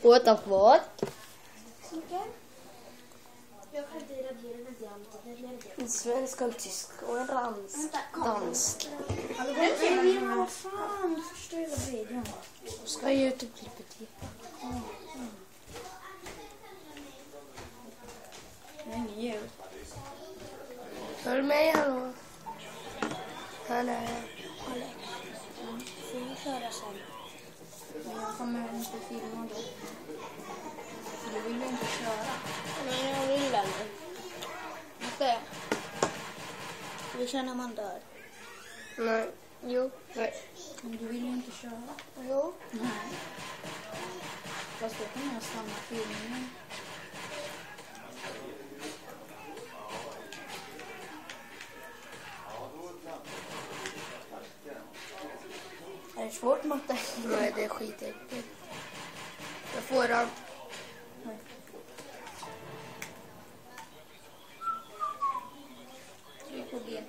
What of what? Jag kan inte radera med diamanter. En svensk, en tysk och en dansk. Men vad fan, du förstör ju videon. Ska jag YouTube-klippet ge? Det är ingen ljud. Hör mig, hallå? Hallå? Får jag köra sen? Men jag kommer inte filma då. Du vill ju inte köra. Men jag vill den. Inte. Vi känner när man dör. Nej. Jo. Nej. Men du vill ju inte köra. Jo. Nej. Fast då kommer jag stanna filmen. Är det svårt, matte? Nej, det är skitäckligt. Jag får den. BKB.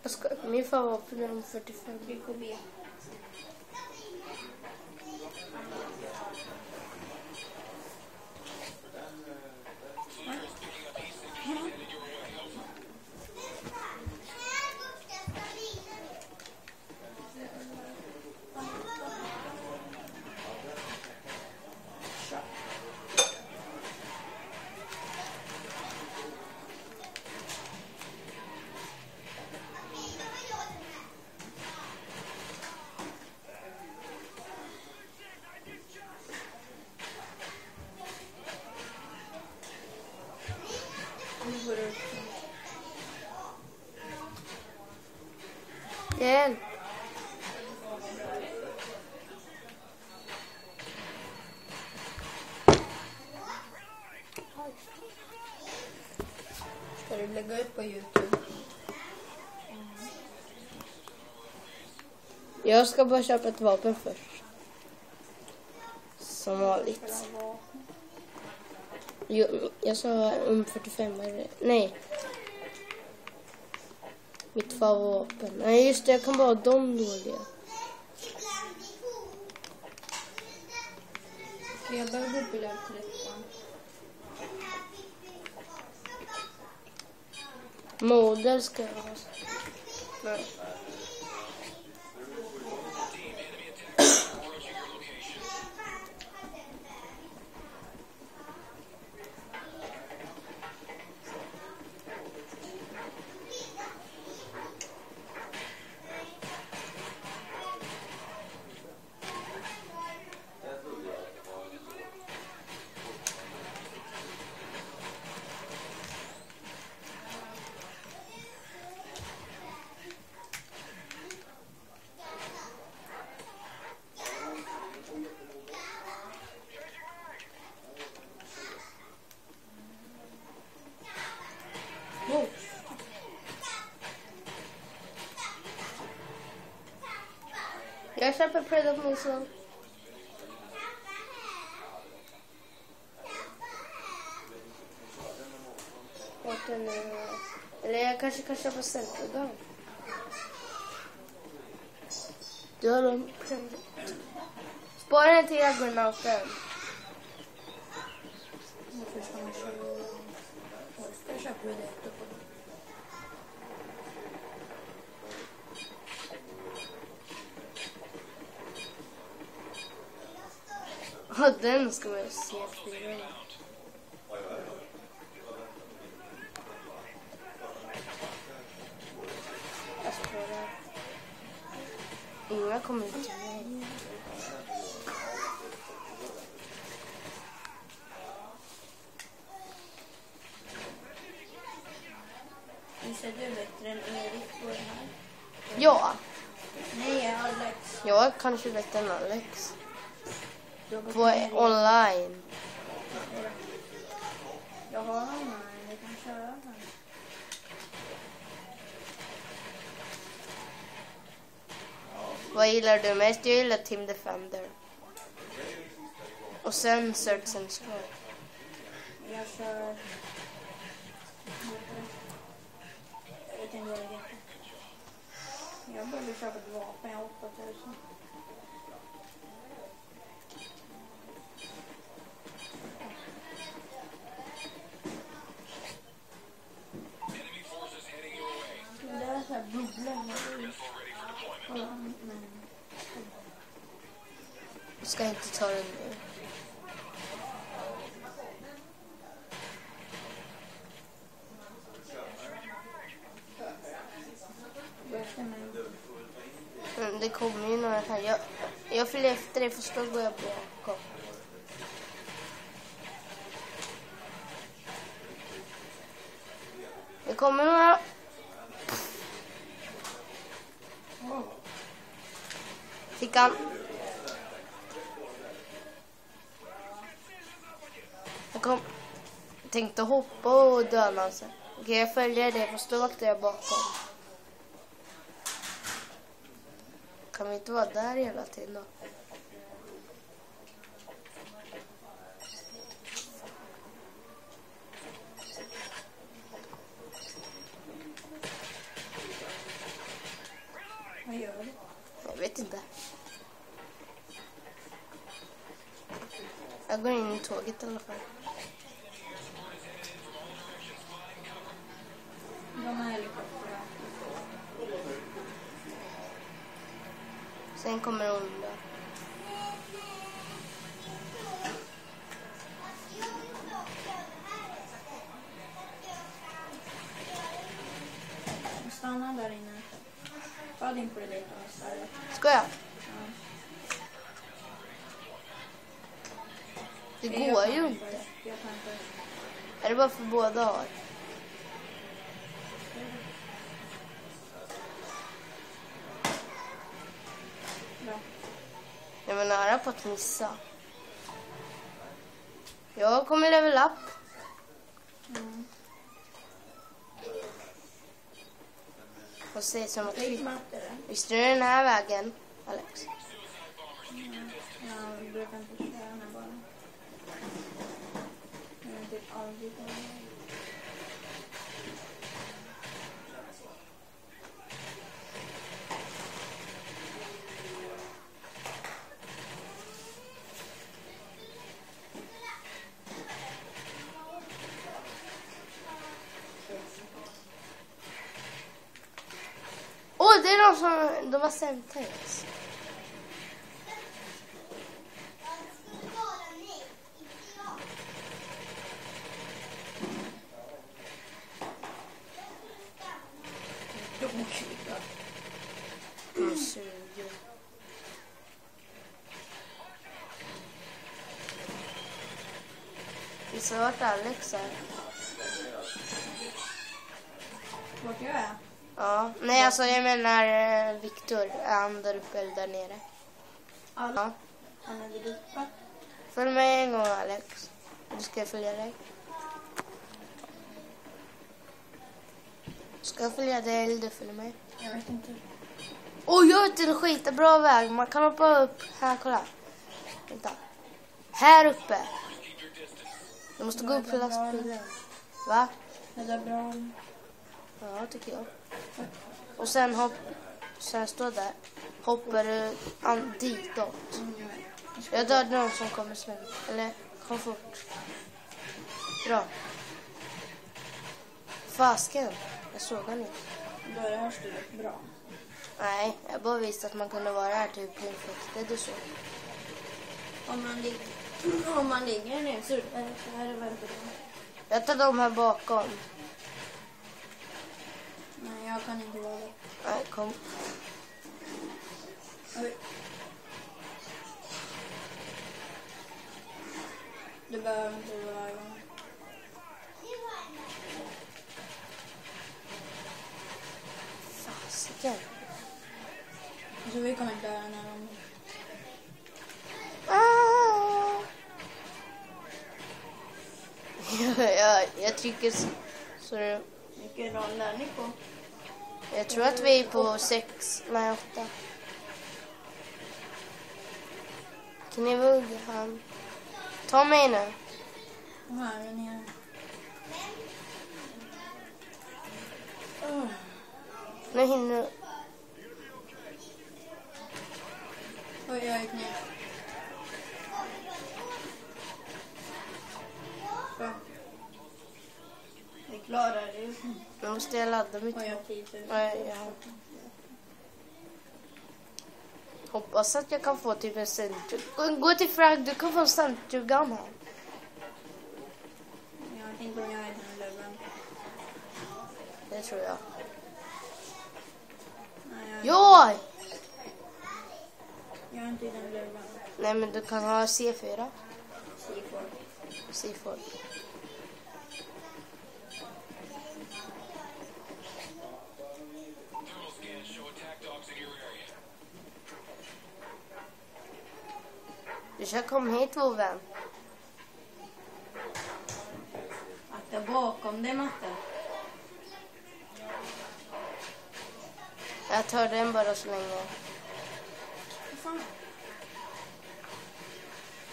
Jag ska, min favorit är om 45. BKB. Hjälp! Ska du lägga upp på YouTube? Jag ska bara köpa ett vapen först. Som vanligt. Jo, jag sa om 45. Nej. Mitt favoritvapen. Nej, just det. Jag kan bara ha de dåliga. Jag börjar gå upp i level 13. Moder ska jag ha. Nej. Jag köper Predator Missile. Vart den är. Eller jag kanske kan köpa Centergun. Du har en Predator. Spara den till Juggernauten. Varför ska man köra? Jag köper Predator på det. Ja, den ska man se fyra. Jag sparar. Inga kommer inte med. Visst är du bättre än Erik på den här? Ja, Nej, Alex. jag är kanske bättre än Alex. Du har gått På ner i- online. Jag har honom här, vi kan köra den. Vad gillar du mest? Jag gillar Team Defender. Och sen Search and Strike. Jag kör... Jag vet inte vad det heter. Jag började köpa ett vapen, jag har 8000. Jag ska inte ta den nu. Det kommer ju några här. Jag följer efter dig, först då går jag bakom. Det kommer några. Fick han. Jag tänkte hoppa och döda sig. Okej, jag följer det, först då vaktar jag bakom. Kan vi inte vara där hela tiden då? Vad gör du? Jag vet inte. Jag går in i tåget i alla fall. De här helikopterna. Sen kommer hon där. Stanna där inne. Ta din predator istället. Ska jag? Ja. Det går ju inte. Jag kan inte. Är det bara för båda har? Bra. Jag var nära på att missa. Jag kommer level up. Mm. Och se som att Lägg matte. visste du den här vägen, Alex? Jag brukar inte köra den här bara. Jag är typ aldrig på den. Åh, det är de har Semtex. De suger. Visst har varit Alex här? Vart jag är? Ja, nej alltså jag menar Viktor, är han där uppe eller där nere? Ja. Han är där uppe. Följ med en gång, Alex. Du ska jag följa dig. Ska jag följa dig eller du följer mig? Jag vet inte. Oj, jag vet en skitbra väg. Man kan hoppa upp. Här, kolla. Vänta. Här uppe. Du måste gå upp för lastbilen. Va? Det där bra. Ja, tycker jag. Och sen sen står där. Hoppar du ditåt. Jag dödade någon som kommer snabbt. Eller, kom fort. Bra. Fasken. Jag såg han inte. Då är det här stället bra. Nej, jag bara visste att man kunde vara här typ infekterad och så. Om man ligger ner så är det väldigt bra. Jag tar dem här bakom. Nej, jag kan inte vara det. Nej, kom. Oj. Du behöver inte vara igång. Fasiken. Så vi kommer dö när de... Jag trycker så det... Vilken roll är ni på? Jag tror att vi är på 6, nej 8. Kan ni vugga han? Ta mig nu. Här är nere. Nu hinner du. Oj, jag gick ner. Så. Jag klarar det. Nu måste jag ladda mitt. Oj, jag har 10 000. Nej, jag har. Hoppas att jag kan få typ en centrum. Gå till Frag, du kan få en centrum här. Jag tänkte om jag är den löven. Det tror jag. Nej, Joj! jag är inte i den löven. Nej, men du kan ha C4. C4. C4. Du ska komma hit, vår vän. Akta bakom dig, Matte. Jag tar den bara så länge. Vad fan?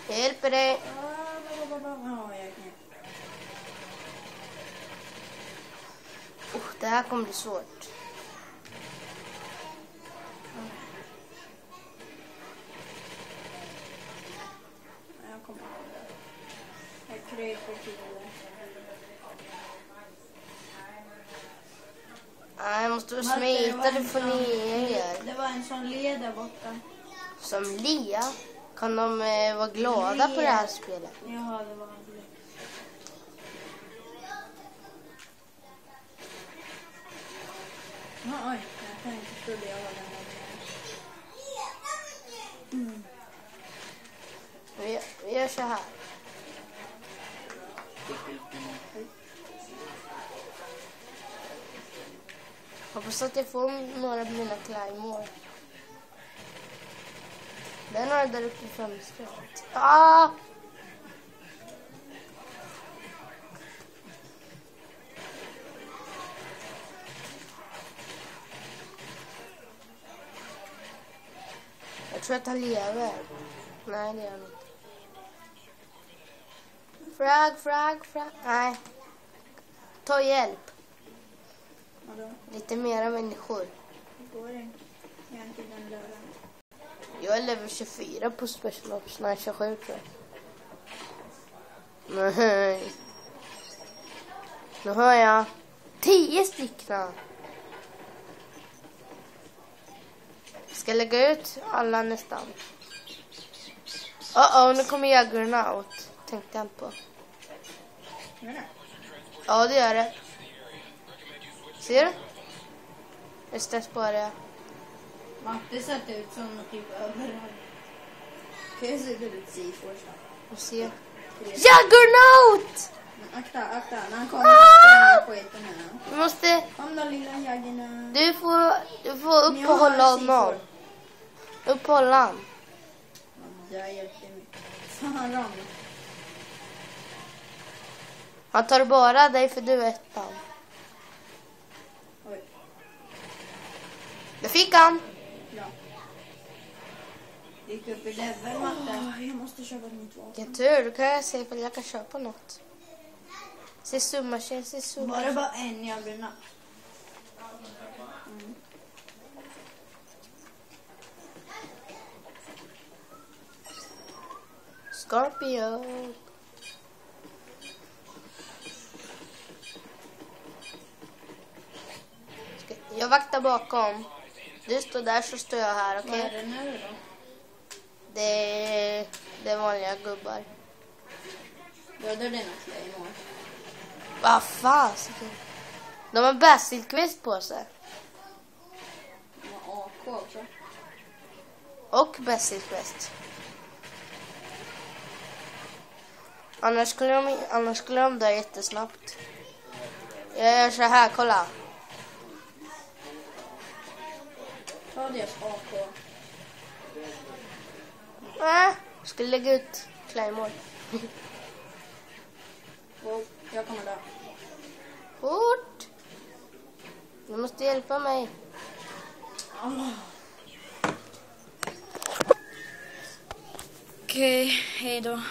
Jag hjälper dig. Ja, jag knäpp. Det här kommer bli svårt. Jag kommer ihåg det. Jag kryper till det. Nej, jag måste smita, du får ner. Det var en sån led där borta. Som Lia kan de vara glada på det här spelet. Jaha, det var en led. Ja, oj, jag tänkte trodde jag var den där. Vi gör så här. Hoppas att jag får några av mina climbor. Det är några där uppe i fönstret. Ah! Jag tror att han lever. Nej, det gör han inte. Frag. Nej. Ta hjälp. Vadå? Lite mera människor. Det går inte. Jag är inte i den löven. Jag är level 24 på Special Ops. Nej, 27 tror jag. Nej. Nu har jag 10 stycken. Ska lägga ut alla nästan. Nu kommer Juggernaut. Tänkte jag på. Gör det? Ja, det gör det. Ser du? Just det, sparar jag. Matte satt ut som något typ överallt. Kan jag se ut C4 så? Och se. Juggernaut! Akta. När han kommer så skiten här. Du måste... Kom då lilla jaggerna. Du får uppehålla honom. Uppehålla han. Det har hjälpt mig. Fan, han ramlar. Han tar bara dig för du är ettan. Oj. Det fick han. Ja. Gick upp i level, Matte. Jag måste köpa ett nytt vapen. Vilken tur, då kan jag se ifall jag kan köpa något. Se summa. Var det bara en jaggerna? Scorpio. Jag vaktar bakom. Du står där så står jag här, okej? Vad är det nu då? Det är vanliga gubbar. Ja, det är dina claymore. Vad fan? De har basilkvist på sig. De har AK också. Och basilkvist. Annars skulle de dö jättesnabbt. Jag gör så här, kolla. Ta deras AK. Ska lägga ut Claymore. Och jag kommer dö. Fort! Du måste hjälpa mig. Okej, hej då.